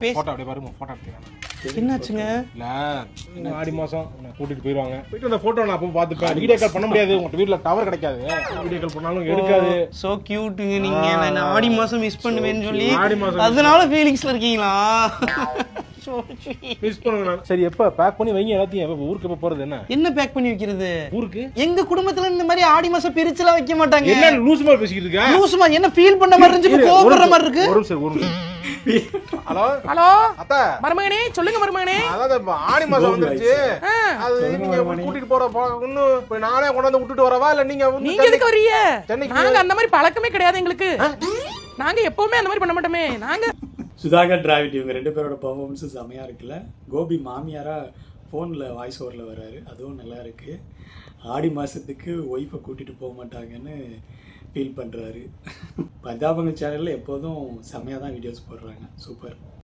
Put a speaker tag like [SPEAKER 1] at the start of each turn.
[SPEAKER 1] Photo அப்படியே பாருங்க, photo எடுத்துக்கலாம்.
[SPEAKER 2] என்னாச்சுங்க?
[SPEAKER 1] இல்ல ஆடி மாசம் கூட்டிட்டு போயிருவாங்க. போயிட்டு அந்த போட்டோ நான் அப்போ பாத்துப்பேன். வீடியோ கால் பண்ண முடியாது, உங்க வீட்ல டவர் கிடைக்காது. வீடியோ கால் பண்ணாலும் எடுக்காது.
[SPEAKER 2] சோ கியூட்டுங்க நீங்க. நான் ஆடி மாசம் மிஸ் பண்ணுவேன்னு சொல்லி
[SPEAKER 1] ஆடி மாசம்
[SPEAKER 2] அதனால ஃபீலிங்ஸ்ல இருக்கீங்களா?
[SPEAKER 1] மிஸ் பண்ணுங்க. சரி எப்ப பேக் பண்ணி வைங்க எல்லாத்தையும். எப்ப ஊருக்கு எப்ப போறது? என்ன
[SPEAKER 2] பேக் பண்ணி வைக்கிறது?
[SPEAKER 1] ஊருக்கு
[SPEAKER 2] எங்க குடும்பத்துல இந்த மாதிரி ஆடி மாசம் பிரிச்சுலாம் வைக்க மாட்டாங்க.
[SPEAKER 1] என்ன லூஸ் மாதிரி பேசிக்கிட்டு இருக்க?
[SPEAKER 2] லூசுமா? என்ன ஃபீல் பண்ண மாதிரி இருந்துச்சு, கோபப்படுற மாதிரி இருக்கு.
[SPEAKER 1] ஒரு நிமிஷம். ஹலோ
[SPEAKER 3] ஹலோ
[SPEAKER 1] அத்தா,
[SPEAKER 3] மருமகனே சொல்லுங்க மருமகனே.
[SPEAKER 1] அதாவது ஆடி மாசம் வந்துருச்சு. அது நீங்க கூட்டிட்டு போற இன்னும் நானே கொண்டாந்து விட்டுட்டு வரவா இல்ல நீங்க
[SPEAKER 3] நீங்க எதுக்கு வரீங்க?
[SPEAKER 1] சென்னைக்கு
[SPEAKER 3] நாங்க அந்த மாதிரி பழக்கமே கிடையாது எங்களுக்கு. நாங்க எப்பவுமே அந்த மாதிரி பண்ண மாட்டோமே. நாங்க
[SPEAKER 4] சுதாகர் டிராவிட் இவங்க 2 பேரோட பர்ஃபார்மன்ஸ் செமையா இருக்குல்ல. கோபி மாமியாரா ஃபோனில் வாய்ஸ் ஓவரில் வர்றாரு, அதுவும் நல்லா இருக்கு. ஆடி மாதத்துக்கு ஒய்ஃபை கூட்டிகிட்டு போக மாட்டாங்கன்னு ஃபீல் பண்ணுறாரு. பஞ்சாபங்க சேனலில் எப்போதும் செமையாக தான் வீடியோஸ் போடுறாங்க. சூப்பர்.